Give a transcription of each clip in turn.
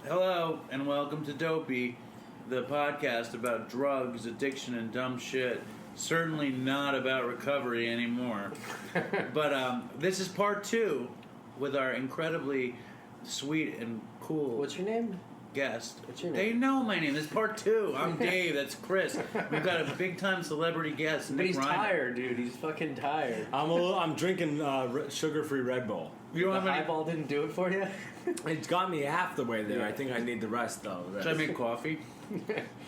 Hello, and welcome to Dopey, the podcast about drugs, addiction, and dumb shit. Certainly not about recovery anymore. But this is part 2 with our incredibly sweet and cool... What's your name? Guest. What's your name? They know my name. This is part 2. I'm Dave. That's Chris. We've got a big-time celebrity guest, Nick But he's Reiner. tired, dude. He's fucking tired. I'm drinking sugar-free Red Bull. You don't The have any... highball didn't do it for you? It's got me half the way there. Yeah. I think I need the rest though. Should I make coffee?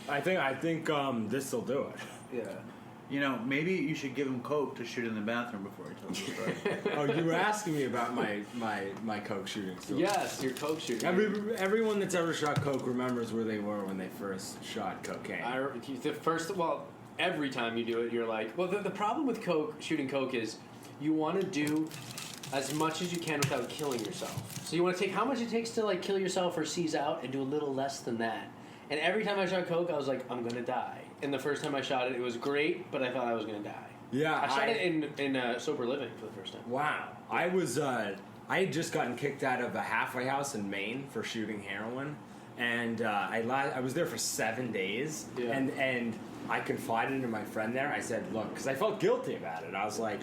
I think this will do it. Yeah. You know, maybe you should give him Coke to shoot in the bathroom before he tells the story. Oh, you were asking me about my Coke shooting story. Yes, your Coke shooting. Everyone that's ever shot Coke remembers where they were when they first shot cocaine. Every time you do it, you're like, well, the problem with shooting Coke is you want to do as much as you can without killing yourself. So you want to take how much it takes to like kill yourself or seize out and do a little less than that. And every time I shot Coke, I was like, I'm going to die. And the first time I shot it, it was great, but I thought I was going to die. Yeah, I shot it in Sober Living for the first time. Wow. I had just gotten kicked out of a halfway house in Maine for shooting heroin. And I was there for 7 days. Yeah. And I confided in my friend there. I said, look, because I felt guilty about it. I was like,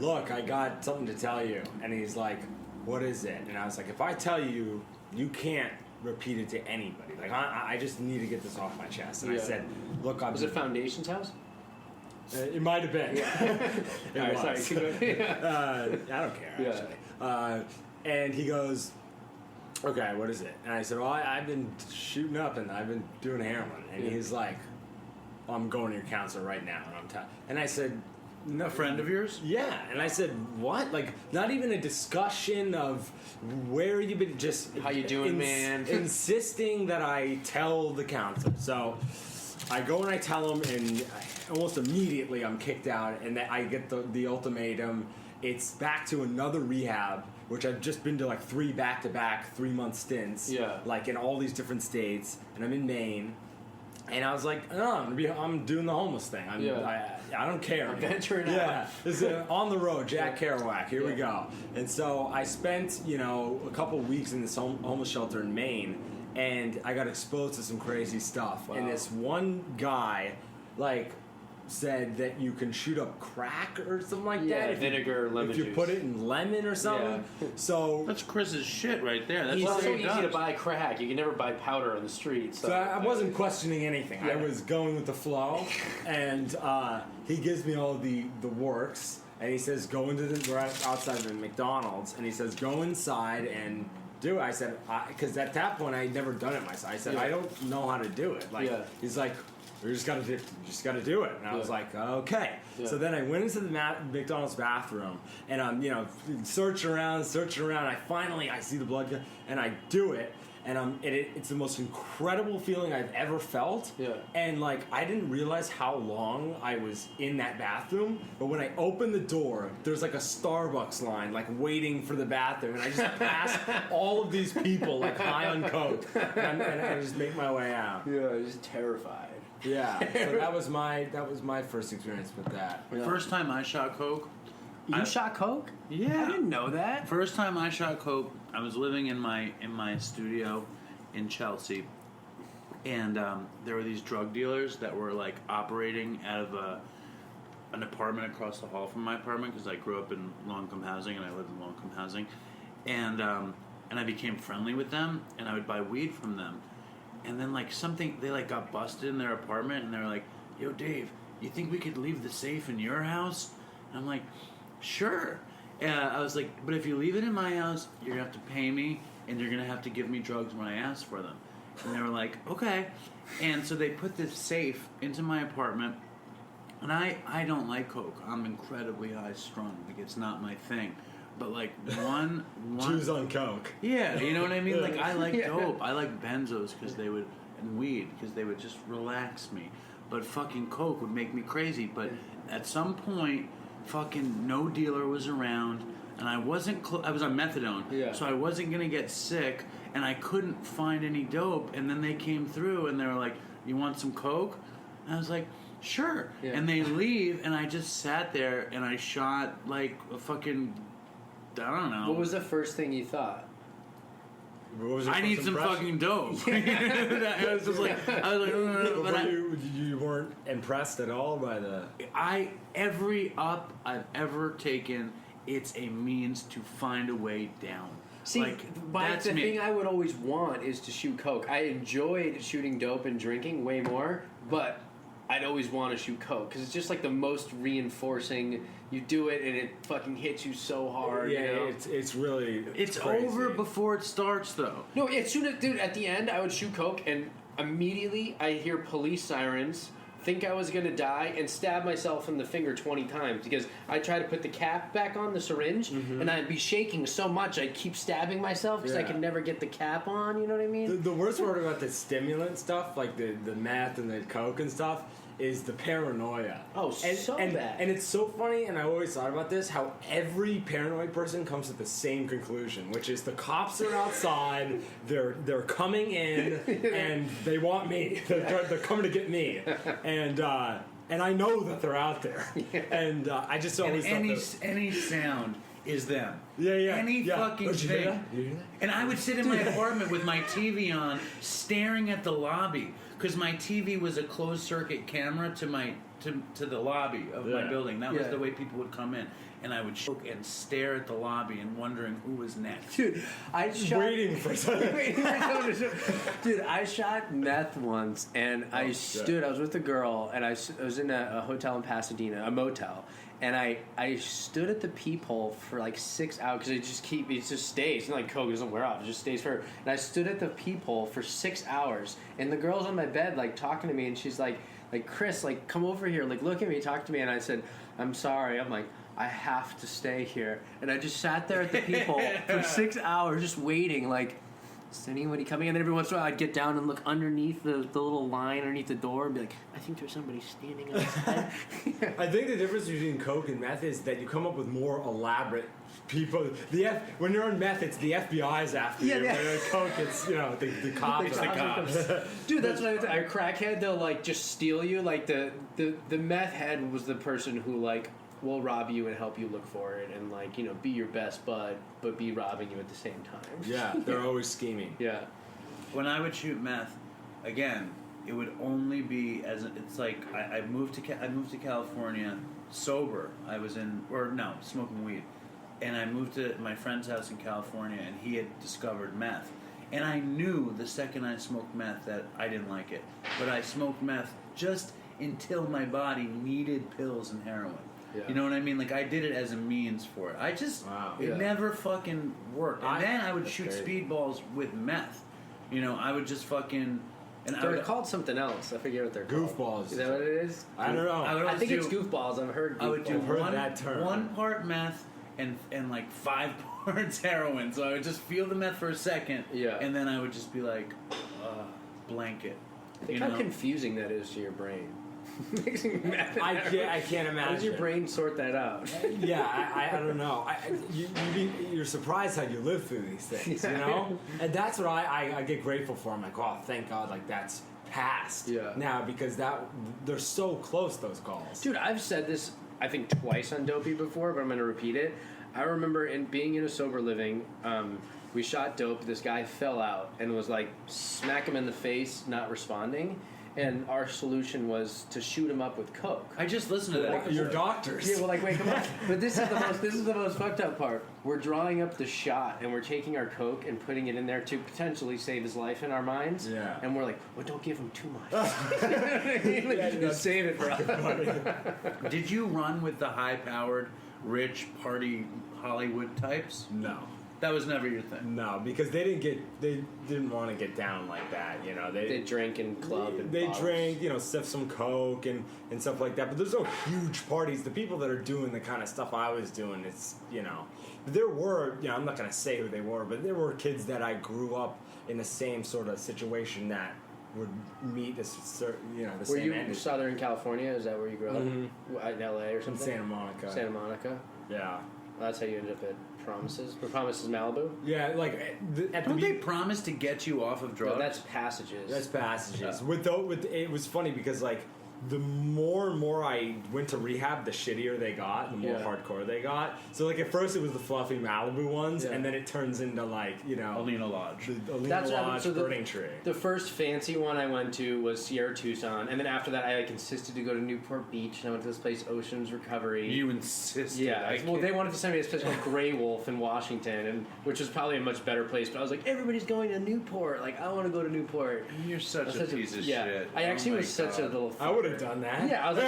look, I got something to tell you. And he's like, what is it? And I was like, if I tell you, you can't repeat it to anybody. Like, I just need to get this off my chest. And I said, look, Was it Foundation's house? It might have been. It All right, was. sorry. I don't care, actually. And he goes, okay, what is it? And I said, well, I've been shooting up and I've been doing heroin. And he's like, I'm going to your counselor right now. And I said, no. A friend of yours? Yeah. And I said, what? Like, not even a discussion of where you've been, just... How you doing, man? Insisting that I tell the counselor. So I go and I tell him, and almost immediately I'm kicked out, and I get the ultimatum. It's back to another rehab, which I've just been to like 3 back-to-back 3-month stints. Yeah. Like in all these different states, and I'm in Maine. And I was like, no, I'm doing the homeless thing. I don't care. I'm venturing out. Yeah, this is on the road, Jack Kerouac. Here we go. And so I spent, a couple weeks in this homeless shelter in Maine, and I got exposed to some crazy stuff. Wow. And this one guy, said that you can shoot up crack or something like that. Vinegar, lemon juice. If you put it in lemon or something. Yeah. So That's Chris's shit right there. That's it's what so he easy does. to buy crack. You can never buy powder on the street. So I wasn't questioning anything. Yeah. I was going with the flow, and he gives me all the works, and he says, we're outside of the McDonald's, and he says, go inside and do it. I said, because at that point I had never done it myself. I said, I don't know how to do it. He's like, you just got to do it. And I was like, okay. Yeah. So then I went into the McDonald's bathroom, and I'm, searching around. I see the blood, and I do it. And it's the most incredible feeling I've ever felt. Yeah. And I didn't realize how long I was in that bathroom. But when I opened the door, there's a Starbucks line waiting for the bathroom, and I just passed all of these people high on coke, and I just make my way out. Yeah, just terrified. Yeah. So that was my first experience with that. The first time I shot Coke. You shot Coke? Yeah. I didn't know that. First time I shot Coke, I was living in my studio in Chelsea, and there were these drug dealers that were operating out of an apartment across the hall from my apartment, because I grew up in low-income housing and I lived in low-income housing, and I became friendly with them, and I would buy weed from them, and then they got busted in their apartment, and they were like, "Yo, Dave, you think we could leave the safe in your house?" And I'm like, sure. I was like, but if you leave it in my house, you're going to have to pay me, and you're going to have to give me drugs when I ask for them. And they were like, okay. And so they put this safe into my apartment, and I don't like Coke. I'm incredibly high-strung. It's not my thing. But one Jews on Coke. Yeah, you know what I mean? I like dope. I like benzos and weed because they would just relax me. But fucking Coke would make me crazy. But at some point, fucking no dealer was around, and I wasn't I was on methadone, so I wasn't gonna get sick, and I couldn't find any dope. And then they came through, and they were like, "You want some Coke?" And I was like, "Sure." Yeah. And they leave, and I just sat there, and I shot a fucking, I don't know. What was the first thing you thought? What was your I first need some impression? fucking dope. I was just like, but you weren't impressed at all by the. every up I've ever taken, it's a means to find a way down. See, that's the me. thing I would always want is to shoot coke. I enjoyed shooting dope and drinking way more, but I'd always want to shoot coke because it's just like the most reinforcing. You do it and it fucking hits you so hard. Yeah, you know? it's really. It's crazy. over before it starts, though. No, as soon as, dude, at the end, I would shoot coke and immediately I hear police sirens, think I was going to die, and stab myself in the finger 20 times because I try to put the cap back on the syringe and I'd be shaking so much I'd keep stabbing myself because I Yeah. could never get the cap on, you know what I mean? The worst part about the stimulant stuff, like the meth and the coke and stuff, is the paranoia. Oh, so bad. And it's so funny, and I always thought about this, how every paranoid person comes to the same conclusion, which is the cops are outside, they're coming in, and they want me. They're coming to get me. And I know that they're out there. And I just always And thought any sound is them. Yeah. Any fucking Oh, did you hear thing. that? Did you hear that? And I would sit in my apartment with my TV on, staring at the lobby, because my TV was a closed circuit camera to the lobby of my Yeah. building. That was Yeah. the way people would come in. And I would choke and stare at the lobby and wondering who was next. Dude, I shot... Waiting for something. Dude, I shot meth once, and I was with a girl, and I was in a hotel in Pasadena, a motel, and I stood at the peephole for like 6 hours, because it just stays. It's not like coke, it doesn't wear off, it just stays forever. And I stood at the peephole for 6 hours, and the girl's on my bed, like, talking to me, and she's like, Chris, like, come over here, like, look at me, talk to me, and I said, I'm sorry, I'm like, I have to stay here. And I just sat there at the peephole for 6 hours just waiting, like, is anybody coming? And then every once in a while I'd get down and look underneath the little line underneath the door and be like, I think there's somebody standing outside. I think the difference between coke and meth is that you come up with more elaborate people. When you're on meth, it's the FBI's after you. Yeah. When you're on coke, it's the cops. It's the cops. Dude, that's what I would say. A crackhead, they'll like just steal you. Like the meth head was the person who like will rob you and help you look for it and like, you know, be your best bud, but be robbing you at the same time. Yeah, they're always scheming. Yeah. When I would shoot meth, again, it would only be it's like I moved to California sober. I was smoking weed, and I moved to my friend's house in California, and he had discovered meth, and I knew the second I smoked meth that I didn't like it, but I smoked meth just until my body needed pills and heroin. Yeah. You know what I mean? Like, I did it as a means for it. It never fucking worked. And then I would shoot speedballs with meth. You know, I would just fucking... And They're called something else. I forget what they're called. Goofballs. Is that what it is? I don't know. I think it's goofballs. I've heard goofballs. I would do that term. one part meth and like 5 parts heroin. So I would just feel the meth for a second. Yeah. And then I would just be like, blanket. Think how confusing that is to your brain. Mixing meth and I heroin. can't imagine. How does your brain sort that out? Yeah, I don't know. You're surprised how you live through these things, you know? And that's what I get grateful for. I'm like, oh, thank God, like that's past now, because they're so close, those calls. Dude, I've said this, I think, twice on Dopey before, but I'm going to repeat it. I remember being in a sober living, we shot dope, this guy fell out and was like, smack him in the face, not responding. And our solution was to shoot him up with coke. I just listened to that. Your doctors. Yeah, well, like, wait, come on. But this is the most fucked up part. We're drawing up the shot, and we're taking our coke and putting it in there to potentially save his life in our minds. Yeah. And we're like, well, don't give him too much. Just save it for us. Did you run with the high-powered, rich, party Hollywood types? No. That was never your thing. No, because they didn't want to get down like that, you know. They drink and club and they bottles. drank, you know, sip some coke and stuff like that. But there's no huge parties. The people that are doing the kind of stuff I was doing, it's, you know, there were, you know, I'm not gonna say who they were, but there were kids that I grew up in the same sort of situation that would meet this certain, you know, the Were same you end. in Southern California? Is that where you grew up? In L.A. or From something? Santa Monica. Santa Monica. Yeah. Well, that's how you ended up at Promises. Were Promises Malibu? Yeah, like at Don't the they promise to get you off of drugs? No, that's Passages. That's Passages. Oh. With it was funny because like the more and more I went to rehab, the shittier they got, the more hardcore they got. So like at first it was the fluffy Malibu ones, and then it turns into like, you know, Alina Lodge. The Alina Lodge, Burning Tree. The first fancy one I went to was Sierra Tucson, and then after that I like insisted to go to Newport Beach, and I went to this place, Oceans Recovery. You insisted? Yeah. Well, they wanted to send me to this place called Grey Wolf in Washington, and which was probably a much better place. But I was like, everybody's going to Newport. Like, I want to go to Newport. You're such a piece of shit. I actually was such a little. I would have done that. Yeah, I was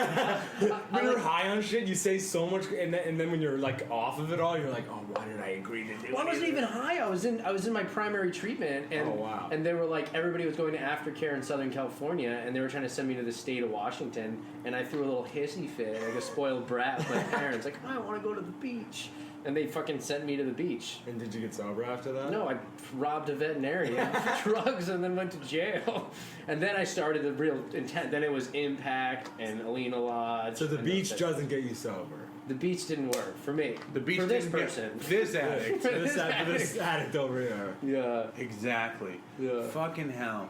like, when you're high on shit, you say so much, and then when you're like off of it all, you're like, oh, why did I agree to do it? Well, I wasn't even high. I was in my primary treatment, and and they were like, everybody was going to aftercare in Southern California, and they were trying to send me to the state of Washington, and I threw a little hissy fit, like a spoiled brat with my parents, like, I want to go to the beach. And they fucking sent me to the beach. And did you get sober after that? No, I robbed a veterinarian for drugs and then went to jail. And then I started the real intent. Then it was Impact and Alina Lodge. So the beach doesn't get you sober. The beach didn't work for me. The beach for this didn't person. Get this addict. this addict over here. Yeah. Exactly. Yeah. Fucking hell.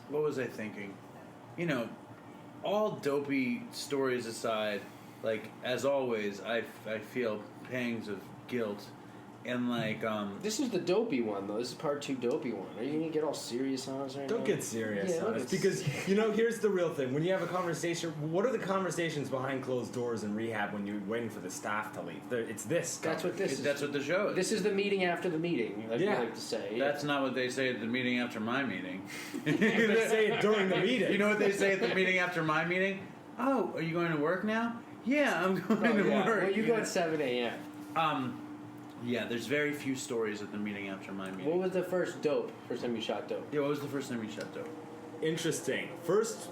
What was I thinking? You know, all dopey stories aside, like, as always, I feel pangs of guilt. And, like, This is the dopey one, though. This is part 2 dopey one. Are you going to get all serious on us right now? Don't get serious on us. it's- Because, you know, here's the real thing. When you have a conversation, what are the conversations behind closed doors in rehab when you're waiting for the staff to leave? It's this. That's what this is. that's what the show is. This is the meeting after the meeting, like we like to say. That's not what they say at the meeting after my meeting. They say it during the meeting. You know what they say at the meeting after my meeting? Oh, are you going to work now? Yeah, I'm going to work. Well, you go at 7 a.m. Yeah, there's very few stories at the meeting after my meeting. What was the first time you shot dope? Yeah, what was the first time you shot dope? Interesting. First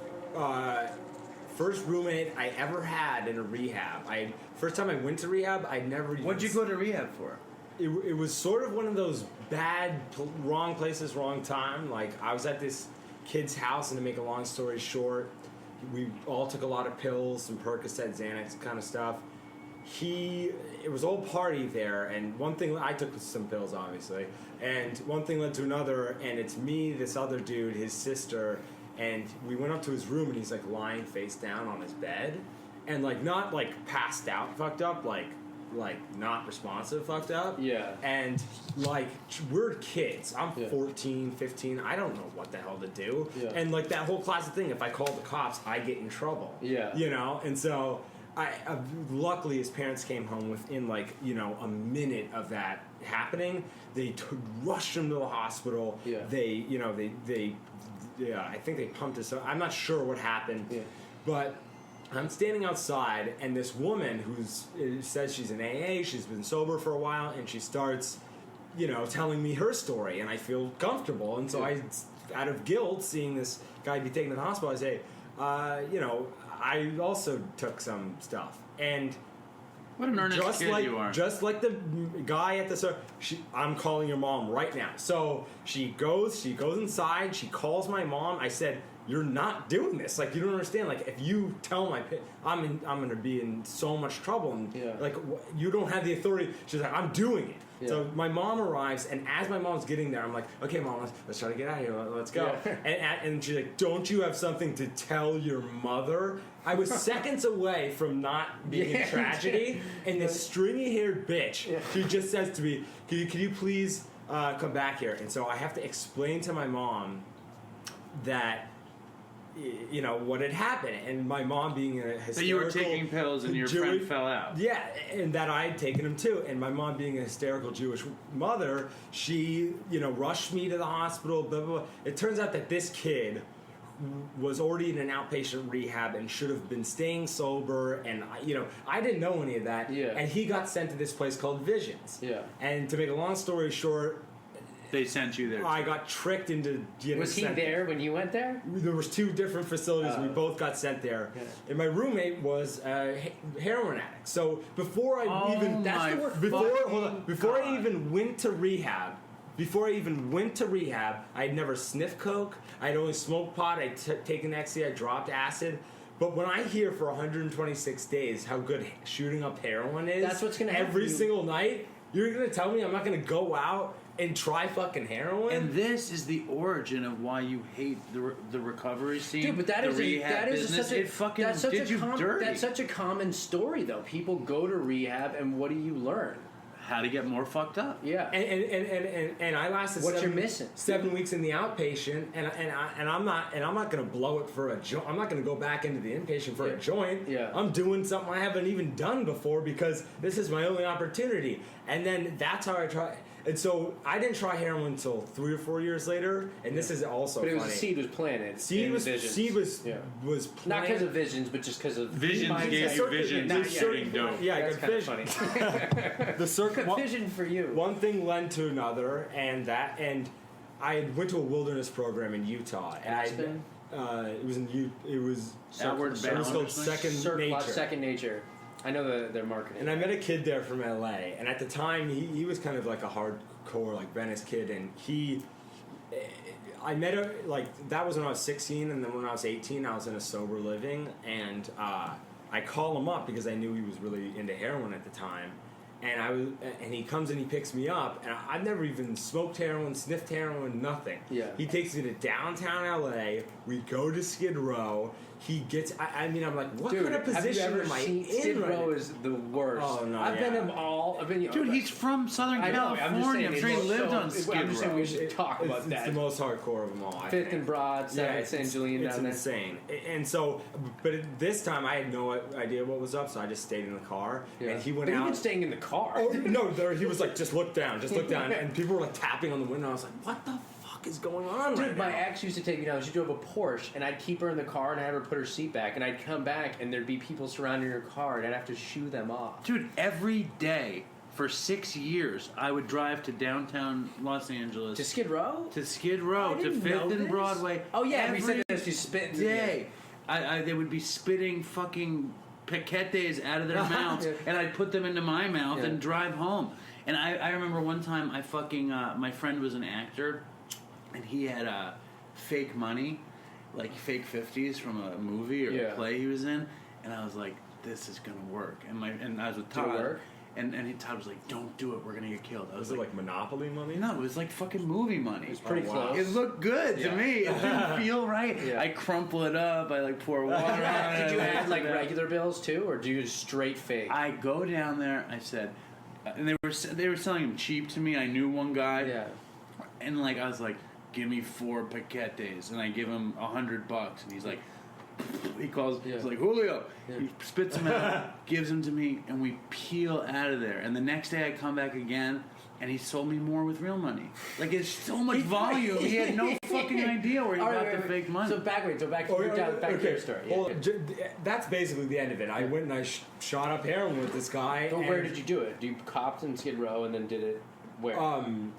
roommate I ever had in a rehab. First time I went to rehab, I never. What'd you go to rehab for? It was sort of one of those bad, wrong places, wrong time. Like, I was at this kid's house, and to make a long story short, we all took a lot of pills, some Percocet, Xanax kind of stuff. It was all party there, and one thing, I took some pills, obviously, and one thing led to another, and it's me, this other dude, his sister, and we went up to his room, and he's, like, lying face down on his bed, and, like, not, like, passed out fucked up, like not responsive fucked up. Yeah. And, like, we're kids. I'm 14, 15. I don't know what the hell to do. Yeah. And, like, that whole classic thing, if I call the cops, I get in trouble. Yeah. You know? And so, luckily his parents came home within, like, you know, a minute of that happening. They rushed him to the hospital. Yeah. They, you know, I think they pumped his... I'm not sure what happened. Yeah. But... I'm standing outside, and this woman who says she's in AA, she's been sober for a while, and she starts, you know, telling me her story, and I feel comfortable. And so I, out of guilt, seeing this guy be taken to the hospital, I say, you know, I also took some stuff. And what an earnest kid you are. Just like the guy at the I'm calling your mom right now. So she goes inside, she calls my mom. I said, you're not doing this. Like, you don't understand. Like, if you tell I'm going to be in so much trouble. And, like, you don't have the authority. She's like, I'm doing it. Yeah. So my mom arrives, and as my mom's getting there, I'm like, okay, Mom, let's try to get out of here. Let's go. Yeah. And she's like, don't you have something to tell your mother? I was seconds away from not being in tragedy, and this stringy-haired bitch, she just says to me, can you please come back here? And so I have to explain to my mom that, you know, what had happened, and my mom being a hysterical... That you were taking pills and your friend fell out. Yeah, and that I had taken them too, and my mom being a hysterical Jewish mother, she, you know, rushed me to the hospital, blah, blah, blah. It turns out that this kid was already in an outpatient rehab and should have been staying sober, and, you know, I didn't know any of that, and he got sent to this place called Visions. Yeah. And to make a long story short... They sent you there. I got tricked into getting Was he there when you went there? There was 2 different facilities. We both got sent there. Yeah. And my roommate was a heroin addict. So before I even went to rehab, I had never sniffed coke. I'd only smoked pot. I'd taken ecstasy. I dropped acid. But when I hear for 126 days how good shooting up heroin is, that's what's going to happen every single night, you're going to tell me I'm not going to go out and try fucking heroin. And this is the origin of why you hate the recovery scene. Dude, but that the is rehab business. such a, it fucking that's such did a you dirty. That's such a common story, though. People go to rehab, and what do you learn? How to get more fucked up. Yeah. And I lasted. What you're missing? 7 weeks in the outpatient, and I'm not gonna blow it for a joint. I'm not gonna go back into the inpatient for a joint. Yeah. I'm doing something I haven't even done before because this is my only opportunity. And then that's how I try. And so I didn't try heroin until 3 or 4 years later. And this is also But it was funny. the seed was planted. Seed was Yeah. planted. Not because of visions, but just because of Visions mindset. gave you visions. Not It's yet. getting dope. Yeah, That's good kind of vision. funny. The circle. Vision for you. One thing led to another, and I went to a wilderness program in Utah, and Aspen? it was in it was Outward it was Bound or called something? Second Nature. Second Nature. I know their marketing. And I met a kid there from LA, and at the time he was kind of like a hardcore like Venice kid, and I met her like that was when I was 16, and then when I was 18 I was in a sober living, and I call him up because I knew he was really into heroin at the time. And he comes and he picks me up, and I've never even smoked heroin, sniffed heroin, nothing. Yeah. He takes me to downtown LA. We go to Skid Row. He gets. I'm like, what Dude, kind of position have you ever am I seen in Skid right Row now? is the worst. Oh, no, I've been yeah. them all. I've been. Dude, he's from Southern I know. I'm just California. saying. I'm sure he it's lived so- on Skid I'm just saying Row. we should talk about It's that. the most hardcore of them all. I Fifth think. and Broad, Seventh, St. Julian it's down there. insane. And so, but this time I had no idea what was up, so I just stayed in the car. Yeah. And he went But out. You've been staying in the car. Oh no! He was like, just look down, and people were like tapping on the window. I was like, what the fuck is going on? Dude, right my now? ex used to take me down. She drove a Porsche, and I'd keep her in the car, and I'd have her put her seat back, and I'd come back, and there'd be people surrounding her car, and I'd have to shoo them off. Dude, every day for 6 years, I would drive to downtown Los Angeles. To Skid Row? To Skid Row, I to didn't 5th know and this. Broadway. Oh, yeah, every we said this. You spit. day. They would be spitting fucking piquetes out of their mouths, Yeah. and I'd put them into my mouth Yeah. and drive home. And I remember one time I fucking, my friend was an actor, and he had fake money, like fake 50s from a movie or a play he was in, and I was like, this is gonna work. And I was with Did it Todd, work? and Todd was like, don't do it, we're gonna get killed. I Was it like Monopoly money? no, it was like fucking movie money. It's pretty Oh, wow. close. It looked good to Yeah. me. It didn't feel right. Yeah. I crumple it up. I like pour water on it. Did you I add like mix it up. regular bills too, or do you just straight fake? I go down there. I said, and they were selling them cheap to me. I knew one guy, Yeah. and like I was like, give me 4 paquetes, and I give him $100, and he's like. He calls. Yeah. He's like Julio. Yeah. He spits them out, gives them to me, and we peel out of there. And the next day I come back again, and he sold me more with real money. Like it's so much volume. He had no fucking idea where he All got right, the wait. fake money. So back to back to your story. Yeah, Well, yeah. that's basically the end of it. I went and I shot up heroin with this guy. But and, where did you do it? You copped in Skid Row and then did it where?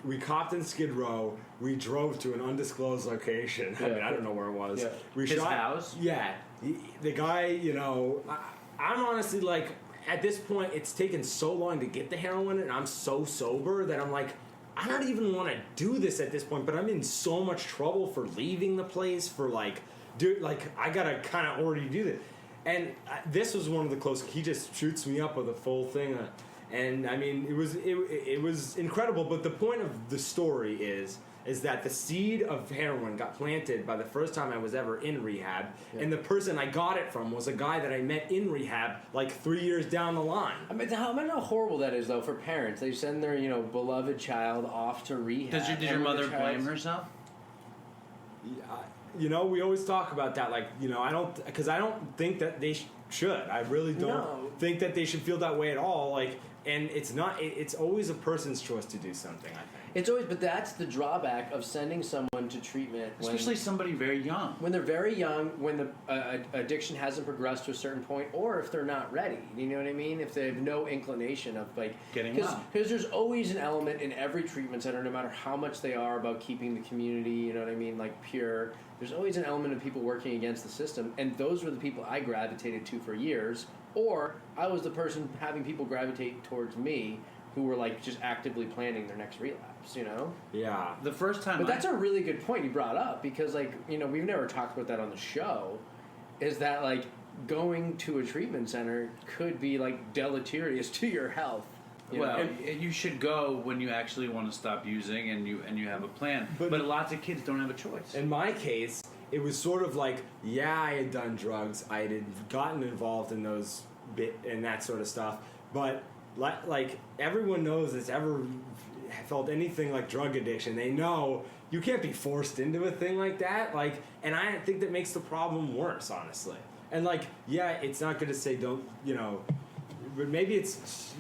We copped in Skid Row. We drove to an undisclosed location. I Yeah. mean, I don't know where it was. Yeah. We His shot, house? Yeah. The guy, you know, I'm honestly like, at this point, it's taken so long to get the heroin, and I'm so sober that I'm like, I don't even want to do this at this point, but I'm in so much trouble for leaving the place, for like, dude, like, I gotta kind of already do this. And this was one of the close, he just shoots me up with a full thing. And I mean, it was incredible, but the point of the story is that the seed of heroin got planted by the first time I was ever in rehab, and the person I got it from was a guy that I met in rehab like 3 years down the line. I mean, how horrible that is, though, for parents. They send their, beloved child off to rehab. Did your and when mother the child's- blame herself? You know, we always talk about that, like, you know, I don't think that they should. I really don't No. think that they should feel that way at all. Like, and it's not. It's always a person's choice to do something, I think. It's always, but that's the drawback of sending someone to treatment. Especially somebody very young. When they're very young, when the addiction hasn't progressed to a certain point, or if they're not ready. You know what I mean? If they have no inclination of like Getting well. Because there's always an element in every treatment center, no matter how much they are about keeping the community, you know what I mean, like pure. There's always an element of people working against the system, and those were the people I gravitated to for years. Or I was the person having people gravitate towards me who were like just actively planning their next relapse, you know? Yeah. The first time But that's a really good point you brought up, because like, we've never talked about that on the show, is that like going to a treatment center could be like deleterious to your health. Well, you should go when you actually want to stop using and you have a plan. But lots of kids don't have a choice. In my case, it was sort of like, I had done drugs, I had gotten involved in those and that sort of stuff, but like everyone knows that's ever felt anything like drug addiction, they know you can't be forced into a thing like that. Like, and I think that makes the problem worse, honestly. And like, it's not going to say don't, but maybe it's,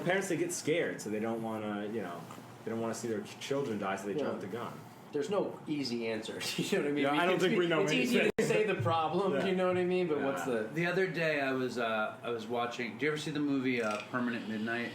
parents, they get scared, so they don't want to, they don't want to see their children die, so they jump the gun. There's no easy answer. You know what I mean? Yeah, I don't think we know it's anything. easy to say the problem. You know what I mean? But what's the other day I was watching. Do you ever see the movie Permanent Midnight?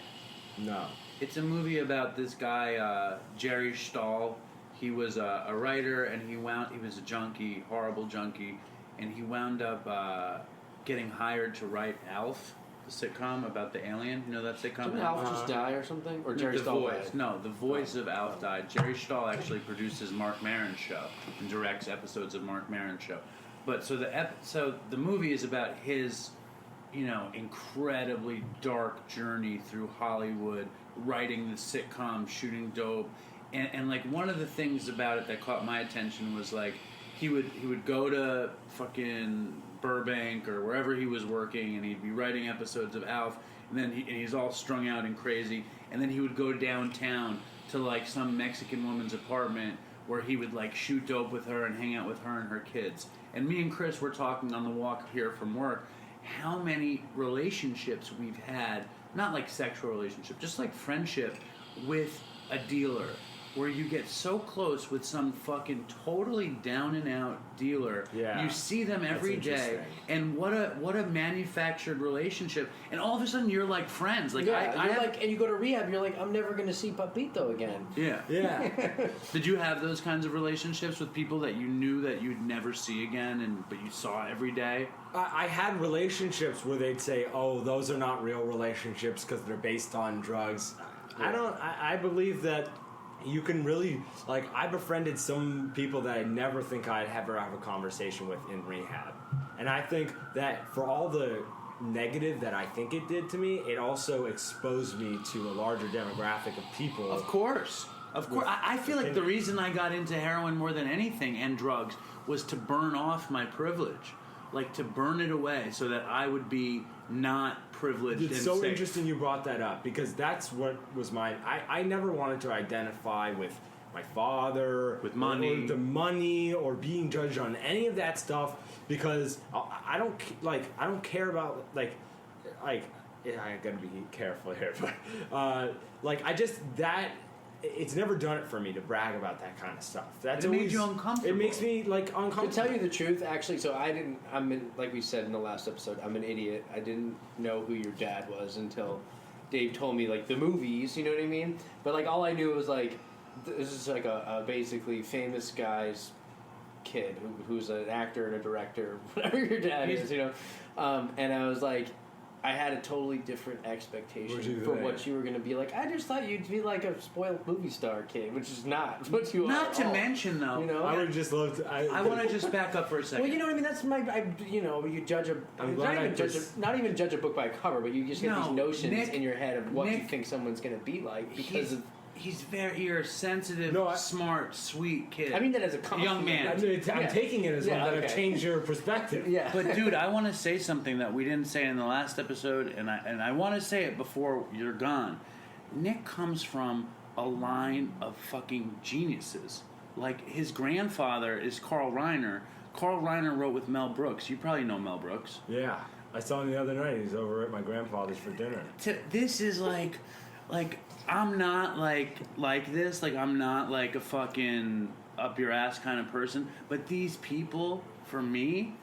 No. It's a movie about this guy Jerry Stahl. He was a writer, and he was a junkie, horrible junkie, and he wound up getting hired to write Alf, the sitcom about the alien. You know that sitcom? Didn't Alf just die or something? Or Jerry Stahl died? No, the voice of Alf died. Jerry Stahl actually produces Mark Maron's show and directs episodes of Mark Maron's show. But so the movie is about his, incredibly dark journey through Hollywood, writing the sitcom, shooting Dope, and like one of the things about it that caught my attention was like he would go to fucking Burbank or wherever he was working, and he'd be writing episodes of Alf, and then he's all strung out and crazy, and then he would go downtown to like some Mexican woman's apartment where he would like shoot dope with her and hang out with her and her kids. And me and Chris were talking on the walk here from work how many relationships we've had, not like sexual relationship, just like friendship with a dealer, where you get so close with some fucking totally down and out dealer. Yeah. You see them every day, and what a manufactured relationship, and all of a sudden you're like friends. Like and you go to rehab, and you're like, I'm never gonna see Papito again. Yeah. Yeah. Did you have those kinds of relationships with people that you knew that you'd never see again, but you saw every day? I had relationships where they'd say, "Oh, those are not real relationships because they're based on drugs." Yeah. I believe that you can really, like, I befriended some people that I never think I'd ever have a conversation with in rehab. And I think that for all the negative that I think it did to me, it also exposed me to a larger demographic of people. Of course. I feel like the reason I got into heroin more than anything and drugs was to burn off my privilege. Like, to burn it away so that I would be not privileged. It's so interesting you brought that up, because that's what was mine. I never wanted to identify with my father, with money, or the money, or being judged on any of that stuff, because I don't care about like I gotta be careful here, but it's never done it for me to brag about that kind of stuff. It made you uncomfortable. It makes me like uncomfortable. To tell you the truth, actually, so like we said in the last episode, I'm an idiot. I didn't know who your dad was until Dave told me like the movies, you know what I mean? But like all I knew was like, this is like a basically famous guy's kid who's an actor and a director, whatever your dad is, and I was like, I had a totally different expectation for what you were going to be like. I just thought you'd be like a spoiled movie star kid, which is not what you are. Not to mention, though, I would just love to. I want to just back up for a second. Well, you know what I mean. That's you judge not even judge a book by a cover, but you just get these notions in your head of what you think someone's going to be like because of. You're a sensitive, smart, sweet kid. I mean that as a young man. I'm taking it as one that I've changed your perspective. Yeah. But dude, I want to say something that we didn't say in the last episode, and I want to say it before you're gone. Nick comes from a line of fucking geniuses. Like, his grandfather is Carl Reiner. Carl Reiner wrote with Mel Brooks. You probably know Mel Brooks. Yeah. I saw him the other night. He's over at my grandfather's for dinner. This is like I'm not like this. Like, I'm not like a fucking up your ass kind of person. But these people, for me,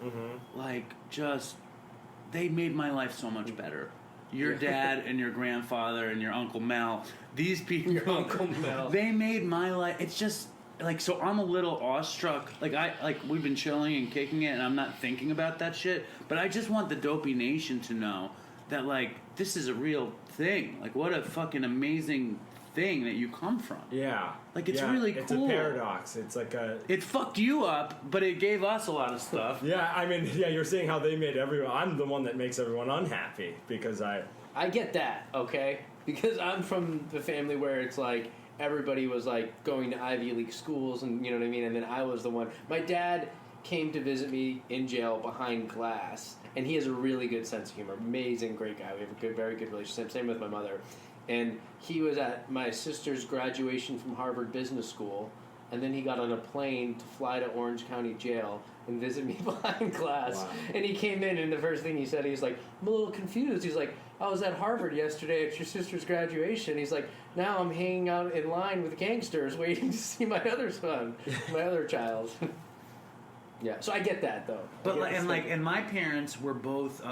they made my life so much better. Your dad and your grandfather and your Uncle Mel. These people, your Uncle Mel, they made my life. It's just like, so I'm a little awestruck. Like we've been chilling and kicking it, and I'm not thinking about that shit. But I just want the Dopey Nation to know that, like, this is a real thing. Like, what a fucking amazing thing that you come from. Yeah. Like, it's really cool. It's a paradox. It's like it fucked you up, but it gave us a lot of stuff. Yeah, I mean, you're saying how they made everyone. I'm the one that makes everyone unhappy because I get that, okay? because I'm from the family where it's like everybody was like going to Ivy League schools, and you know what I mean. And then I was the one. My dad came to visit me in jail behind glass, and he has a really good sense of humor. Amazing, great guy. We have a good, very good relationship. Same with my mother. And he was at my sister's graduation from Harvard Business School, and then he got on a plane to fly to Orange County Jail and visit me behind glass. Wow. And he came in, and the first thing he said, he's like, I'm a little confused. He's like, I was at Harvard yesterday at your sister's graduation. He's like, now I'm hanging out in line with gangsters waiting to see my other son, my other child. Yeah, so I get that, though. But and my parents were both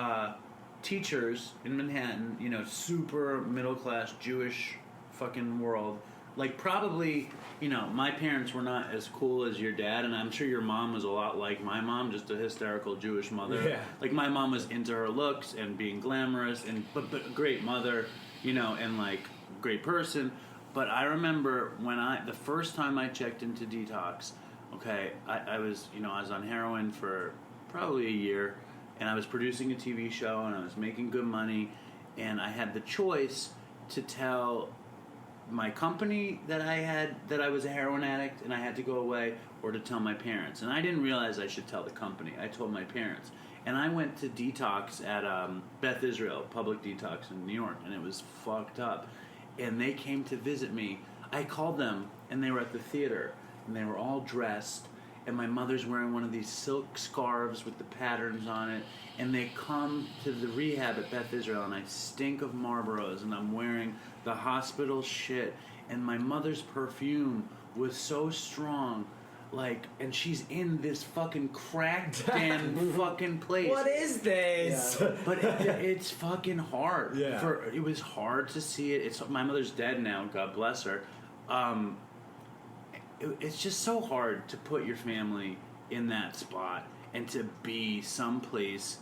teachers in Manhattan, you know, super middle class Jewish fucking world. Like, probably, you know, my parents were not as cool as your dad, and I'm sure your mom was a lot like my mom, just a hysterical Jewish mother. Yeah. Like, my mom was into her looks and being glamorous, but a great mother, you know, and like great person. But I remember when the first time I checked into detox, okay, I was on heroin for probably a year, and I was producing a TV show, and I was making good money, and I had the choice to tell my company that I was a heroin addict and I had to go away, or to tell my parents. And I didn't realize I should tell the company. I told my parents. And I went to detox at Beth Israel, public detox in New York, and it was fucked up. And they came to visit me. I called them, and they were at the theater, and they were all dressed, and my mother's wearing one of these silk scarves with the patterns on it, and they come to the rehab at Beth Israel, and I stink of Marlboros, and I'm wearing the hospital shit, and my mother's perfume was so strong, like, and she's in this fucking cracked den fucking place. What is this? Yeah. But it's fucking hard. Yeah. It was hard to see it. My mother's dead now, God bless her. It's just so hard to put your family in that spot and to be someplace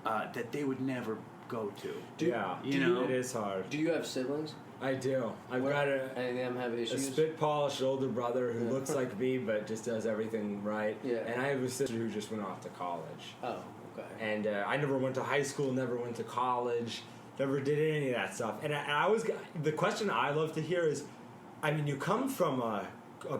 that they would never go to. You know? It is hard. Do you have siblings? I do. I've What- got Any of them have a issues? spit-polished older brother who Yeah. looks like me but just does everything right. Yeah. And I have a sister who just went off to college. Oh, okay. And I never went to high school, never went to college, never did any of that stuff. And I was the question I love to hear is, I mean, you come from a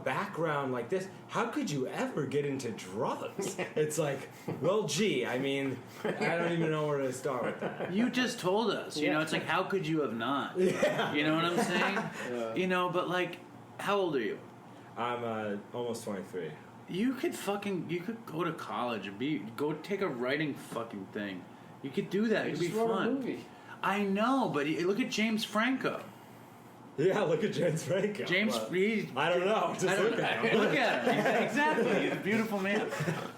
background like this, how could you ever get into drugs? It's like, well, gee, I mean, I don't even know where to start with that. You just told us. You know, it's like, how could you have not? Yeah. You know what I'm saying? Yeah. You know, but like, how old are you? I'm almost 23. You could go to college and go take a writing fucking thing. You could do that. You It'd be just wrote a fun. movie. I know, but look at James Franco. Yeah, look at James Franco. I don't know. Just look at him. Look at him. Exactly. He's a beautiful man.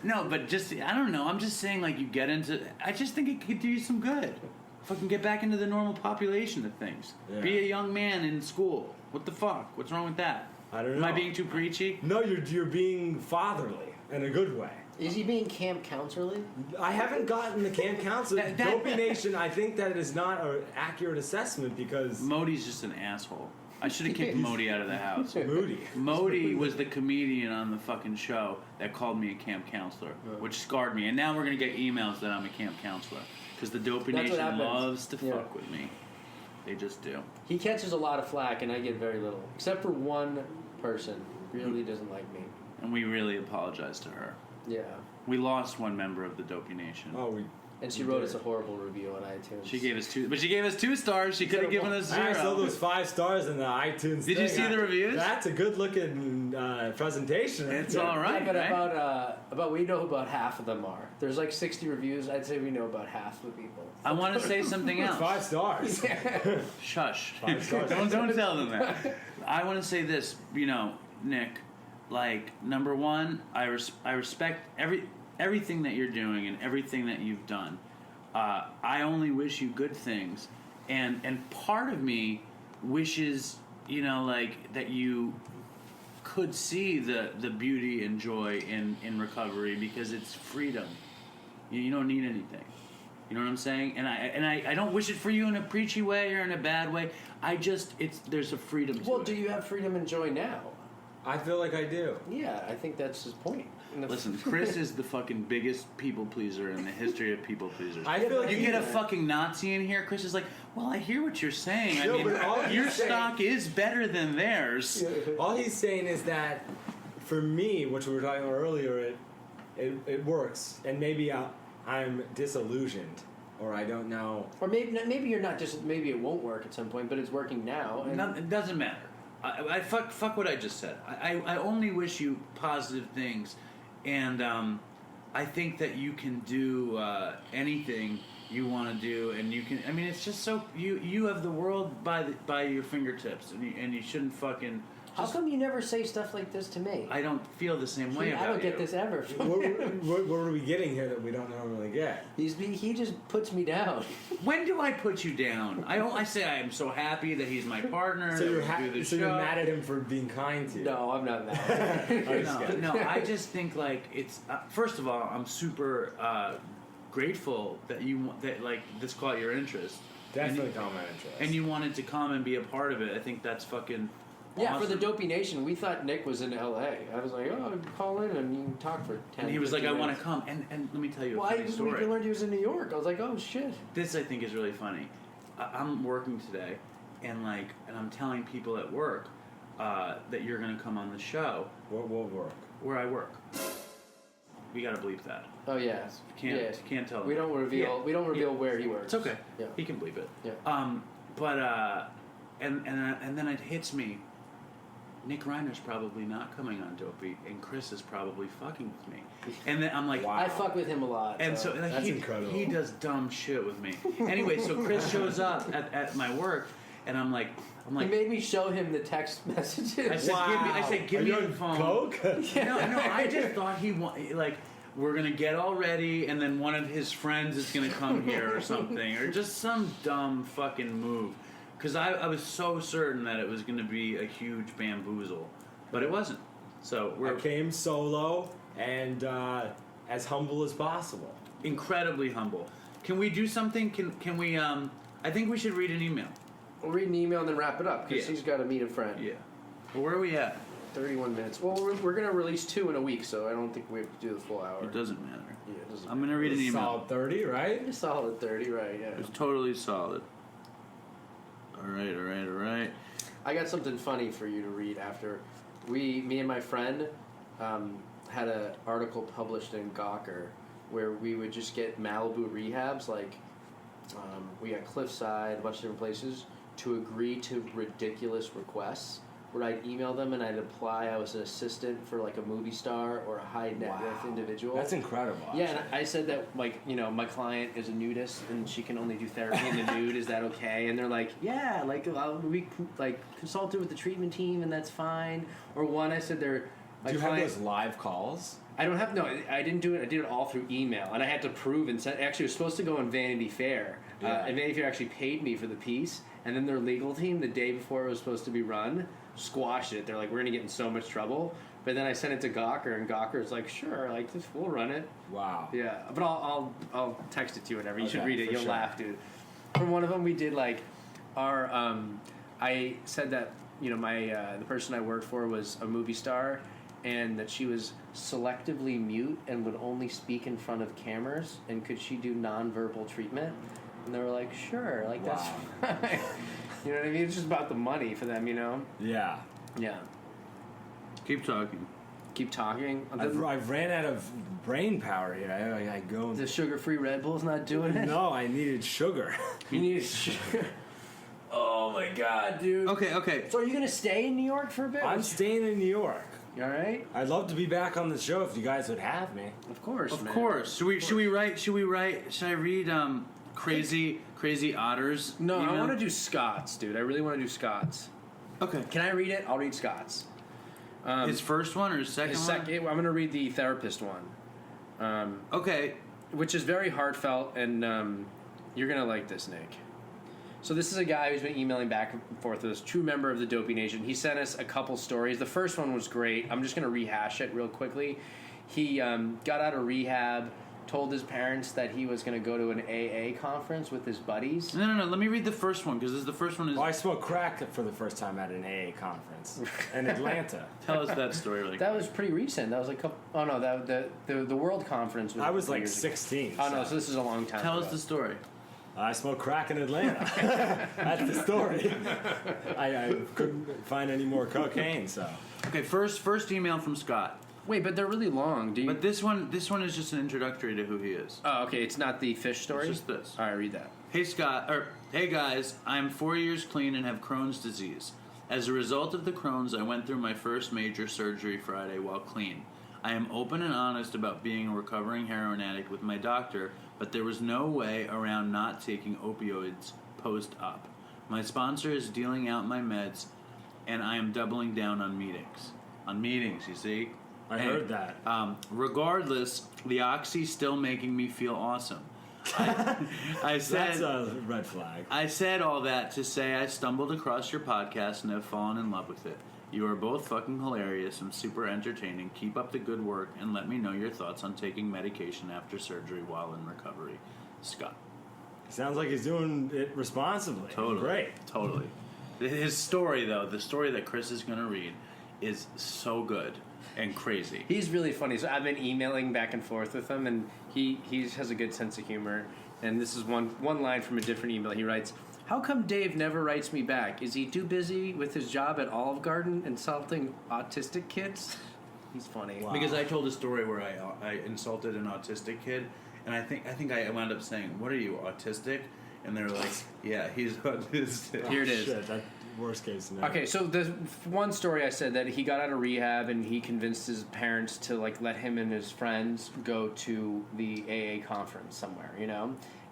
No, but just, I don't know. I'm just saying, like, you get into... I just think it could do you some good. Fucking get back into the normal population of things. Yeah. Be a young man in school. What the fuck? What's wrong with that? I don't know. Am I being too preachy? No, you're being fatherly in a good way. Is he being camp counselorly? I haven't gotten the camp counselor. Dopey Nation, I think that is not an accurate assessment because... Modi's just an asshole. I should have kicked Modi out of the house. Moody. Modi was the comedian on the fucking show that called me a camp counselor, which scarred me. And now we're going to get emails that I'm a camp counselor. Because the Dopey That's what Nation happens. loves to Yeah. fuck with me. They just do. He catches a lot of flack, and I get very little. Except for one person. Really doesn't like me. And we really apologize to her. Yeah. We lost one member of the Dopey Nation. Oh, And she We wrote did. us a horrible review on iTunes. She gave us 2, but she gave us 2 stars. She could have given us 0. I saw those 5 stars in the iTunes. Did you see the reviews? That's a good looking presentation. It's Yeah. all right, but right? about we know about half of them are. There's like 60 reviews. I'd say we know about half the people. I want to say something It's else. 5 stars. Shush. 5 stars. don't tell them that. I want to say this, Nick. Like, number one, I respect everything that you're doing and everything that you've done. I only wish you good things, and part of me wishes, like, that you could see the beauty and joy in recovery, because it's freedom. You don't need anything. You know what I'm saying? And I don't wish it for you in a preachy way or in a bad way. There's a freedom to it. Well, do you have freedom and joy now? I feel like I do. Yeah, I think that's his point. Listen, Chris is the fucking biggest people pleaser in the history of people pleasers. I feel like you get a fucking Nazi in here, Chris is like, well, I hear what you're saying. I mean, your stock is better than theirs. All he's saying is that, for me, which we were talking about earlier, it works, and maybe I'm disillusioned, or I don't know. Or maybe you're not just. Maybe it won't work at some point, but it's working now. And It doesn't matter. I fuck what I just said. I only wish you positive things, and I think that you can do anything you want to do, and you can. I mean, it's just so you have the world by your fingertips, and you shouldn't fucking. How come you never say stuff like this to me? I don't feel the same way about I don't you. get this ever. What are we getting here that we don't normally get? He just puts me down. When do I put you down? I say I am so happy that he's my partner. So that we do the show. you're mad at him for being kind to you? No, I'm not mad. No, I just think like it's. First of all, I'm super grateful that this caught your interest. Definitely caught my interest. And you wanted to come and be a part of it. I think that's fucking. Yeah, awesome. for the Dopey Nation, we thought Nick was in L.A. I was like, oh, call in and you can talk for 10 And he was like, I want to minutes. come. And let me tell you a Well, funny story. we learned he was in New York. I was like, oh, shit. This, I think, is really funny. I'm working today, and I'm telling people at work that you're going to come on the show. What will work? Where I work. We got to bleep that. Oh, yeah. You can't tell them. We don't reveal. Yeah. We don't reveal where he works. It's okay. Yeah. He can bleep it. Yeah. But and then it hits me. Nick Reiner's probably not coming on Dopey, and Chris is probably fucking with me. And then I'm like, Wow. I fuck with him a lot. and so like, That's incredible. He does dumb shit with me. Anyway, so Chris shows up at my work, and I'm like, he made me show him the text messages. I said, give me the phone. Coke? No, I just thought we're gonna get all ready, and then one of his friends is gonna come here or something, or just some dumb fucking move. Because I was so certain that it was going to be a huge bamboozle, but it wasn't. So I came solo and as humble as possible. Incredibly humble. Can we do something? Can we? I think we should read an email. We'll read an email and then wrap it up because Yeah. he's got to meet a friend. Yeah. Well, where are we at? 31 minutes. Well, we're going to release 2 in a week, so I don't think we have to do the full hour. It doesn't matter. Yeah, it doesn't. I'm going to read an email. Solid 30, right? It's solid 30, right? Yeah. It's totally solid. All right. I got something funny for you to read after me and my friend had an article published in Gawker where we would just get Malibu rehabs, like we got Cliffside, a bunch of different places, to agree to ridiculous requests. Where I'd email them and I'd apply. I was an assistant for like a movie star or a high net worth individual. That's incredible. Yeah, and I said that, like, my client is a nudist and she can only do therapy in the nude. Is that okay? And they're like, yeah, like we consulted with the treatment team and that's fine. Or one, I said they're. Do you have those live calls? I don't have. No, I didn't do it. I did it all through email, and I had to prove and send. Actually, it was supposed to go on Vanity Fair, and Vanity Fair actually paid me for the piece. And then their legal team, the day before it was supposed to be run, squashed it. They're like, we're gonna get in so much trouble. But then I sent it to Gawker, and Gawker's like, sure, like we'll run it. Wow. Yeah, but I'll text it to you. Whatever. You should read it. You'll sure. laugh, dude. From one of them, we did like our. I said that my the person I worked for was a movie star, and that she was selectively mute and would only speak in front of cameras, and could she do nonverbal treatment? And they were like, sure, like that's fine. You know what I mean? It's just about the money for them, Yeah. Yeah. Keep talking. Keep talking. I've ran out of brain power here. I go. The sugar-free Red Bull's not doing it. No, I needed sugar. You need sugar. Oh my god, dude. Okay. So are you gonna stay in New York for a bit? I'm staying in New York. You all right? I'd love to be back on the show if you guys would have me. Of course, Of man. course. Should we write? Should I read Crazy Otters? No, I email? want to do Scott's, dude. I really want to do Scott's. Okay. Can I read it? I'll read Scott's. His first one or his second one? I'm going to read the therapist one. Okay. Which is very heartfelt, and you're going to like this, Nick. So this is a guy who's been emailing back and forth with us, true member of the Dopey Nation. He sent us a couple stories. The first one was great. I'm just going to rehash it real quickly. He got out of rehab told his parents that he was going to go to an AA conference with his buddies. No. Let me read the first one because the first one is. Oh, I smoked crack for the first time at an AA conference in Atlanta. Tell us that story. Like that was pretty recent. That was like oh no, the World Conference was. I was like 16. Oh no, so this is a long time. Tell ago. us the story. I smoked crack in Atlanta. That's the story. I couldn't find any more cocaine, so. Okay, first email from Scott. Wait, but they're really long. Do you? But this one is just an introductory to who he is. Oh, okay. It's not the fish story. It's just this. All right, read that. Hey guys, I'm 4 years clean and have Crohn's disease. As a result of the Crohn's, I went through my first major surgery Friday while clean. I am open and honest about being a recovering heroin addict with my doctor, but there was no way around not taking opioids post-op. My sponsor is dealing out my meds, and I am doubling down on meetings. On meetings, you see? I heard that. Regardless, the oxy's still making me feel awesome. I said That's a red flag. I said all that to say I stumbled across your podcast and have fallen in love with it. You are both fucking hilarious and super entertaining. Keep up the good work and let me know your thoughts on taking medication after surgery while in recovery. Scott. Sounds like he's doing it responsibly. Totally. Great. Totally. His story, though, the story that Chris is going to read, is so good and crazy. He's really funny. So I've been emailing back and forth with him, and he has a good sense of humor. And this is one line from a different email. He writes, "How come Dave never writes me back? Is he too busy with his job at Olive Garden insulting autistic kids?" He's funny. Wow. Because I told a story where I insulted an autistic kid, and I think I wound up saying, "What are you, autistic?" And they were like, "Yeah, he's autistic." Here it is. Shit, that worst case scenario. Okay, so the one story I said that he got out of rehab and he convinced his parents to let him and his friends go to the AA conference somewhere,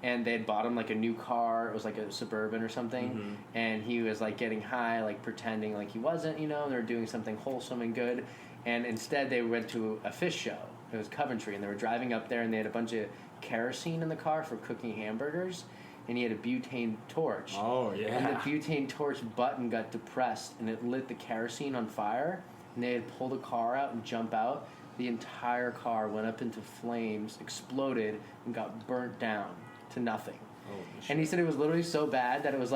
and they had bought him a new car. It was like a Suburban or something, Mm-hmm. and he was getting high, pretending like he wasn't, they were doing something wholesome and good, and instead they went to a fish show. It was Coventry, and they were driving up there, and they had a bunch of kerosene in the car for cooking hamburgers. And he had a butane torch. Oh, yeah. And the butane torch button got depressed, and it lit the kerosene on fire. And they had to pull the car out and jump out. The entire car went up into flames, exploded, and got burnt down to nothing. Holy shit. And he said it was literally so bad that it was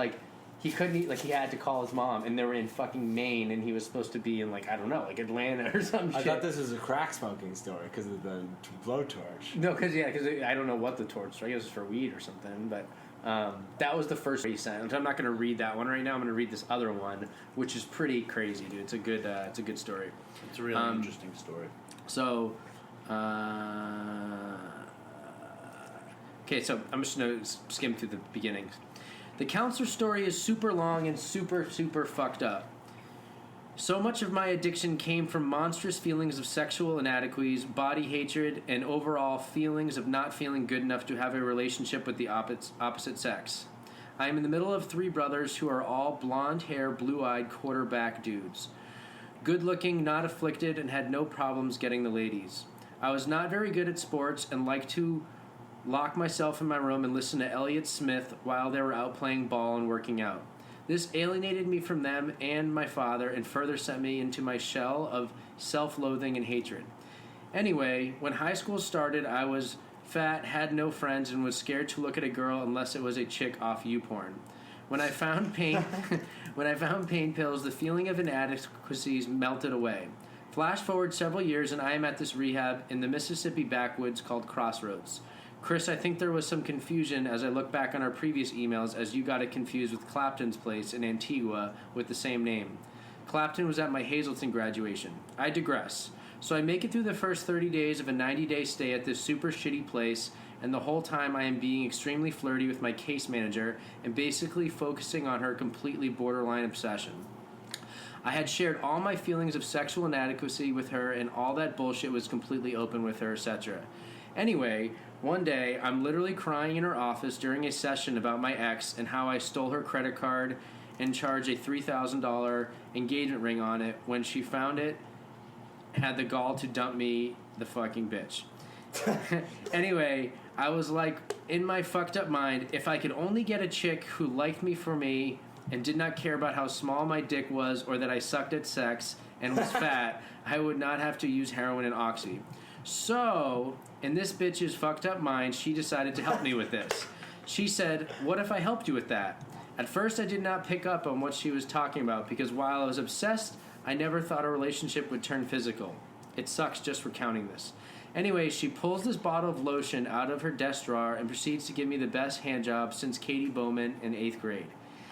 he couldn't eat, he had to call his mom, and they were in fucking Maine, and he was supposed to be in I don't know, Atlanta or some shit. I thought this was a crack smoking story because of the blowtorch. No, because I don't know what the torch was. I guess it was for weed or something, but that was the first he sent. I'm not going to read that one right now. I'm going to read this other one, which is pretty crazy, dude. It's a good story. It's a really interesting story. So, okay, so I'm just going to skim through the beginnings. The counselor story is super long and super, super fucked up. So much of my addiction came from monstrous feelings of sexual inadequacies, body hatred, and overall feelings of not feeling good enough to have a relationship with the opposite sex. I am in the middle of 3 brothers who are all blonde hair, blue-eyed quarterback dudes. Good looking, not afflicted, and had no problems getting the ladies. I was not very good at sports and liked to lock myself in my room and listen to Elliott Smith while they were out playing ball and working out. This alienated me from them and my father and further sent me into my shell of self-loathing and hatred. Anyway, when high school started, I was fat, had no friends, and was scared to look at a girl unless it was a chick off YouPorn. When I found pain pills, the feeling of inadequacies melted away. Flash forward several years and I am at this rehab in the Mississippi backwoods called Crossroads. Chris, I think there was some confusion as I look back on our previous emails as you got it confused with Clapton's place in Antigua with the same name. Clapton was at my Hazleton graduation. I digress. So I make it through the first 30 days of a 90-day stay at this super shitty place, and the whole time I am being extremely flirty with my case manager and basically focusing on her completely borderline obsession. I had shared all my feelings of sexual inadequacy with her, and all that bullshit was completely open with her, etc. Anyway, one day, I'm literally crying in her office during a session about my ex and how I stole her credit card and charged a $3,000 engagement ring on it when she found it, had the gall to dump me, the fucking bitch. Anyway, I was like, in my fucked up mind, if I could only get a chick who liked me for me and did not care about how small my dick was or that I sucked at sex and was fat, I would not have to use heroin and oxy. So, in this bitch's fucked up mind, she decided to help me with this. She said, "What if I helped you with that?" At first, I did not pick up on what she was talking about because while I was obsessed, I never thought a relationship would turn physical. It sucks just recounting this. Anyway, she pulls this bottle of lotion out of her desk drawer and proceeds to give me the best hand job since Katie Bowman in 8th grade.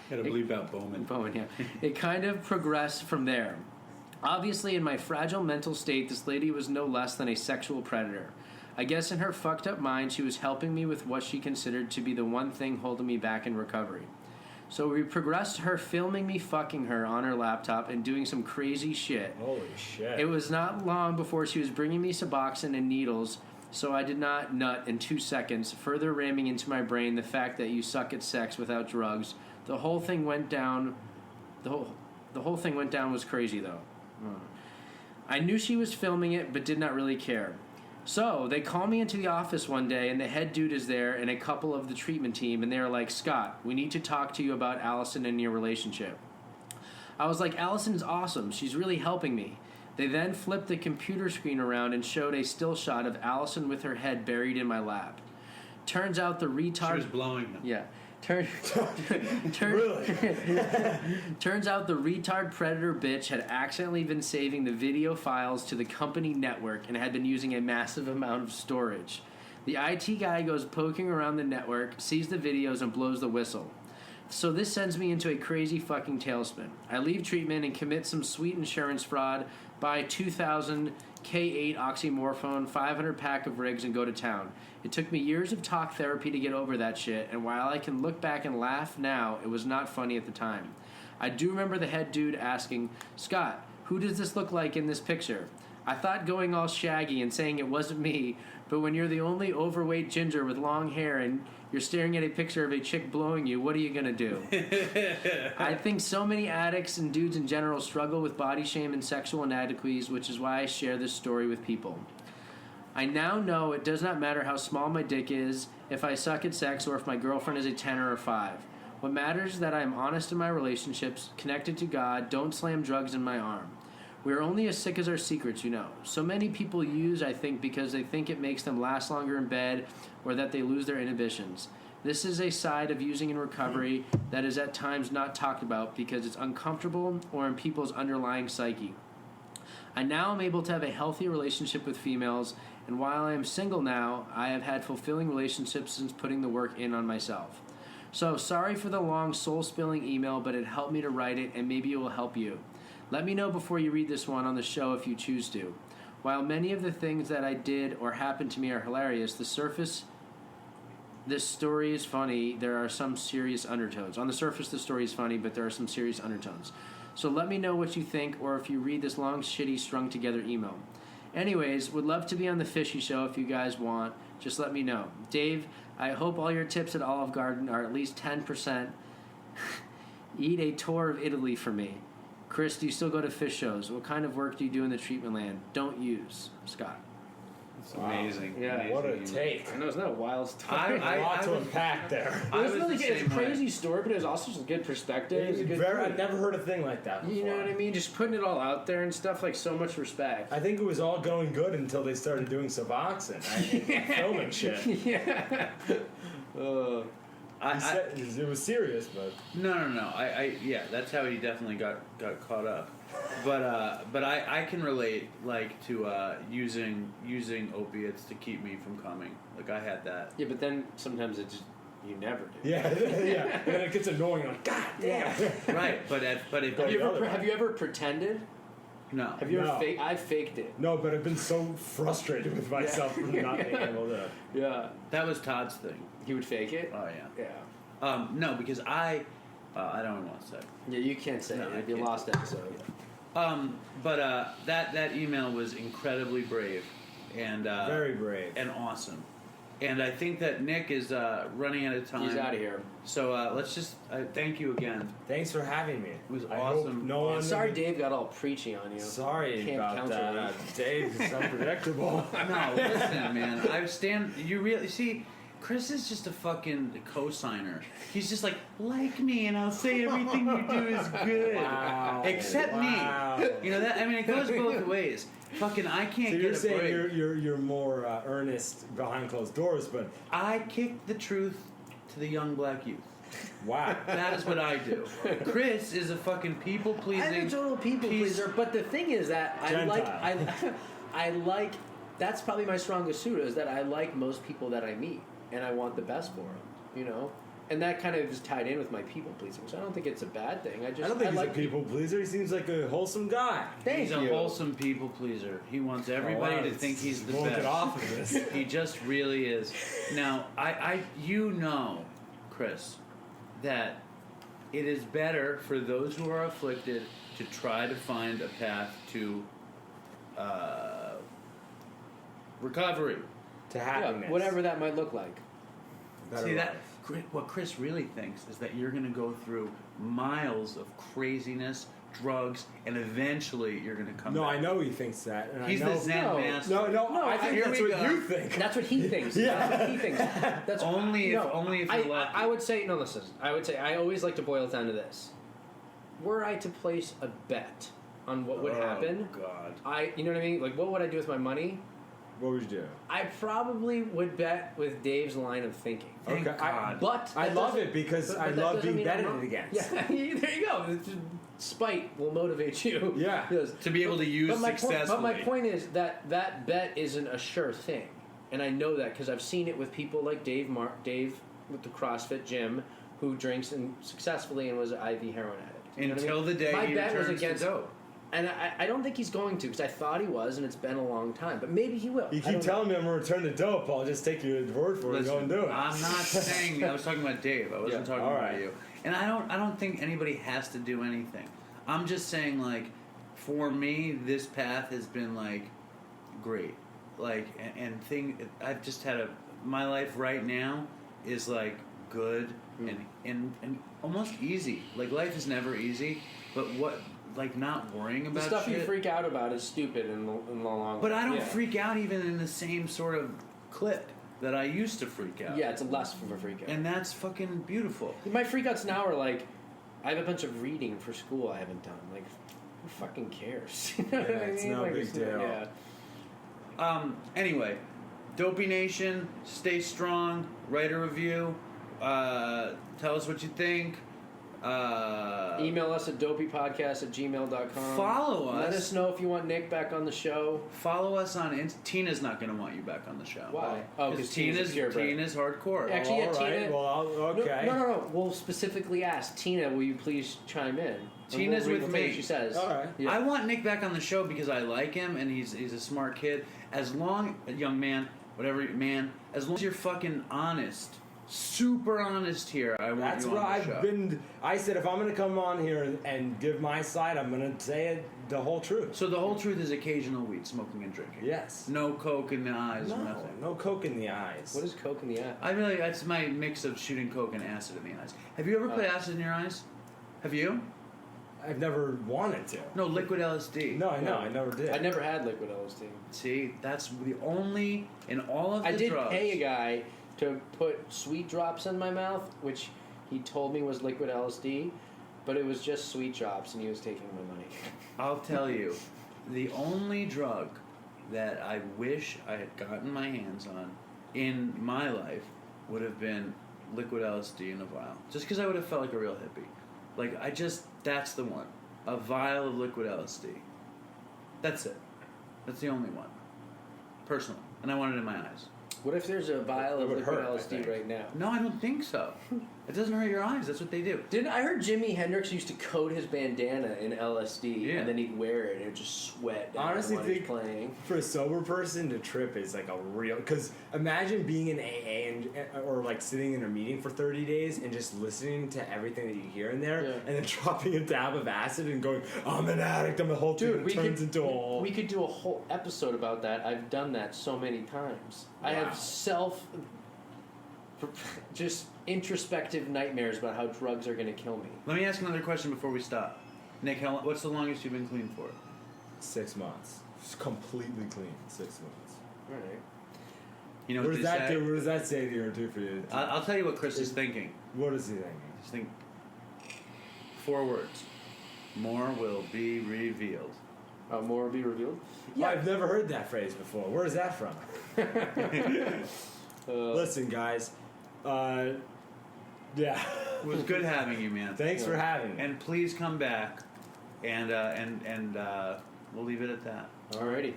Gotta believe about Bowman. Bowman, yeah. It kind of progressed from there. Obviously, in my fragile mental state, this lady was no less than a sexual predator. I guess in her fucked up mind, she was helping me with what she considered to be the one thing holding me back in recovery. So we progressed to her filming me fucking her on her laptop and doing some crazy shit. Holy shit. It was not long before she was bringing me Suboxone and needles, so I did not nut in 2 seconds, further ramming into my brain the fact that you suck at sex without drugs. The whole thing went down. The whole thing went down was crazy though. I knew she was filming it, but did not really care. So they call me into the office one day, and the head dude is there, and a couple of the treatment team, and they are like, "Scott, we need to talk to you about Allison and your relationship." I was like, "Allison's awesome. She's really helping me." They then flipped the computer screen around and showed a still shot of Allison with her head buried in my lap. Turns out the retard... She was blowing them. Yeah. Really? Turns out the retard predator bitch had accidentally been saving the video files to the company network and had been using a massive amount of storage. The IT guy goes poking around the network, sees the videos, and blows the whistle. So this sends me into a crazy fucking tailspin. I leave treatment and commit some sweet insurance fraud, buy 2,000 K8 oxymorphone, 500 pack of rigs, and go to town. It took me years of talk therapy to get over that shit, and while I can look back and laugh now, it was not funny at the time. I do remember the head dude asking, "Scott, who does this look like in this picture?" I thought going all shaggy and saying it wasn't me, but when you're the only overweight ginger with long hair and you're staring at a picture of a chick blowing you, what are you gonna do? I think so many addicts and dudes in general struggle with body shame and sexual inadequacies, which is why I share this story with people. I now know it does not matter how small my dick is, if I suck at sex, or if my girlfriend is a 10 or a 5. What matters is that I am honest in my relationships, connected to God, don't slam drugs in my arm. We are only as sick as our secrets, you know. So many people use, I think, because they think it makes them last longer in bed or that they lose their inhibitions. This is a side of using in recovery that is at times not talked about because it's uncomfortable or in people's underlying psyche. I now am able to have a healthy relationship with females, and while I am single now, I have had fulfilling relationships since putting the work in on myself. So, sorry for the long soul-spilling email, but it helped me to write it, and maybe it will help you. Let me know before you read this one on the show if you choose to. While many of the things that I did or happened to me are hilarious, this story is funny. There are some serious undertones. On the surface, the story is funny, but there are some serious undertones. So let me know what you think, or if you read this long, shitty, strung-together email. Anyways, would love to be on the Fishy Show if you guys want. Just let me know. Dave, I hope all your tips at Olive Garden are at least 10%. Eat a tour of Italy for me. Chris, do you still go to fish shows? What kind of work do you do in the treatment land? Don't use. Scott. It's amazing. Yeah. Amazing. What a take. I know, isn't that a wild story? A lot to unpack there. It was I was really the good. It's a same way. crazy story, but it was also some good perspective. It was a good I've never heard a thing like that before. You know what I mean? Just putting it all out there and stuff, like so much respect. I think it was all going good until they started doing Suboxone. Filming shit. Yeah. It was serious, but No. Yeah, that's how he definitely got caught up. But I can relate like to using opiates to keep me from coming. Like I had that. Yeah, but then sometimes it just you never do. yeah. And then it gets annoying. Like, God damn. Right, but if Have you ever pretended? no. Have you No. ever I faked it. No, but I've been so frustrated with myself for not being able to. Yeah. That was Todd's thing. He would fake it? Oh yeah. Yeah. No, because I don't want to say. Yeah, you can't say No, it. I It'd be a can't. lost episode. But that email was incredibly brave and Very brave. and awesome. And I think that Nick is running out of time. He's out of here. So let's just thank you again. Thanks for having me. It was I hope awesome. no one. Sorry Dave got all preachy on you. Sorry Can't about counter that. Dave is unpredictable. No, listen, man. You really see. Chris is just a fucking co-signer. He's just like me, and I'll say everything you do is good. Wow. Except me. You know that? I mean, it goes both ways. Fucking, I can't So get you're a saying break. you're more earnest behind closed doors, but I kick the truth to the young black youth. wow. That is what I do. Chris is a fucking people pleasing. I'm a total people pleaser, but the thing is that I like. That's probably my strongest suit is that I like most people that I meet, and I want the best for them. You know, and that kind of is tied in with my people pleasing. So I don't think it's a bad thing. I don't think he's like a people pleaser. He seems like a wholesome guy. He's a wholesome people pleaser. He wants everybody to think he's the won't best. get off of this. He just really is. Now, you know, Chris, that it is better for those who are afflicted to try to find a path to recovery. To happiness. whatever that might look like. Better See, life. what Chris really thinks is that you're going to go through miles of craziness, drugs, and eventually you're going to come back. I know he thinks that. And He's I know, the Zen master. No, I think here that's we what go. you think. That's what he thinks. Yeah. That's what he thinks. That's Only if you're lucky. I would say listen. I would say I always like to boil it down to this: were I to place a bet on what would happen, God. you know what I mean? Like, what would I do with my money? What would you do? I probably would bet with Dave's line of thinking. Thank God. But I that love doesn't- it because but I that love doesn't being mean I'm betted wrong. against. Yeah, there you go. It's just spite will motivate you. Yeah. Yes. To be able to use successfully. But my point is that bet isn't a sure thing, and I know that because I've seen it with people like Dave with the CrossFit gym, who drinks and successfully and was an IV heroin addict. You know what I Until mean? the day my he bet was returns to against dope. And I don't think he's going to because I thought he was, and it's been a long time. But maybe he will. You I keep don't telling me I'm going to return to dope. I'll just take your word for it and go and do it. I'm not saying I was talking about Dave. I wasn't talking all about right. you. And I don't think anybody has to do anything. I'm just saying, like, for me, this path has been like great. Like, I've just had my life right now is like good and almost easy. Like, life is never easy, but not worrying about The stuff shit. you freak out about is stupid in the long run. But I don't Yeah. freak out even in the same sort of clip that I used to freak out. Yeah, it's less of a freak out. And that's fucking beautiful. My freakouts now are like, I have a bunch of reading for school I haven't done. Like, who fucking cares? You know what I it's mean? no Like, big it's deal. Yeah. Anyway, Dopey Nation, stay strong. Write a review. Tell us what you think. Email us at dopeypodcast@gmail.com. Follow us. Let us know if you want Nick back on the show. Follow us on Tina's not going to want you back on the show. Why? Oh, because Tina's Tina's hardcore. Actually, yeah, all right. Tina. Well, okay. No. We'll specifically ask Tina. Will you please chime in? And Tina's we'll with read me. what she says. All right. Yeah. I want Nick back on the show because I like him and he's a smart kid. As long young man, whatever man, as long as you're fucking honest, super honest here, I want That's you what on the show. I've been. I said if I'm going to come on here and give my side, I'm going to say it the whole truth. So the whole truth is occasional weed smoking and drinking. Yes. No coke in the eyes, nothing. No coke in the eyes. What is coke in the eye? That's my mix of shooting coke and acid in the eyes. Have you ever put acid in your eyes? Have you? I've never wanted to. No, liquid LSD. No, I know. I never did. I never had liquid LSD. See, that's the only in all of the I did drugs. pay a guy to put sweet drops in my mouth, which he told me was liquid LSD, but it was just sweet drops, and he was taking my money. I'll tell you, the only drug that I wish I had gotten my hands on in my life would have been liquid LSD in a vial. Just because I would have felt like a real hippie. Like, that's the one. A vial of liquid LSD. That's it. That's the only one. Personally. And I want it in my eyes. What if there's a vial It of would liquid hurt, I LSD think. right now? No, I don't think so. It doesn't hurt your eyes. That's what they do. Didn't I heard Jimi Hendrix used to coat his bandana in LSD, Yeah. and then he'd wear it and it would just sweat down Honestly, when he was think playing. for a sober person to trip is like a real. Because imagine being in AA or like sitting in a meeting for 30 days and just listening to everything that you hear in there, Yeah. and then dropping a dab of acid and going, "I'm an addict." I'm a whole thing that turns into a whole. we could do a whole episode about that. I've done that so many times. I Wow. have just introspective nightmares about how drugs are going to kill me. Let me ask another question before we stop. Nick, what's the longest you've been clean for? 6 months. It's completely clean. 6 months. All right. You know What what does they that say? do? What does that say to you or do for you? I'll tell you what Chris is thinking. What is he thinking? Just think 4 words. More will be revealed. More will be revealed. Yeah, I've never heard that phrase before. Where is that from? Listen, guys. Yeah. It was good having you, man. Thanks for having me. And please come back, and we'll leave it at that. Alrighty.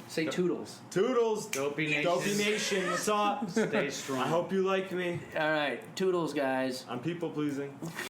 Say toodles. Toodles. Dopey Nation. Dopey Nation. What's up? Stay strong. I hope you like me. All right, toodles, guys. I'm people pleasing.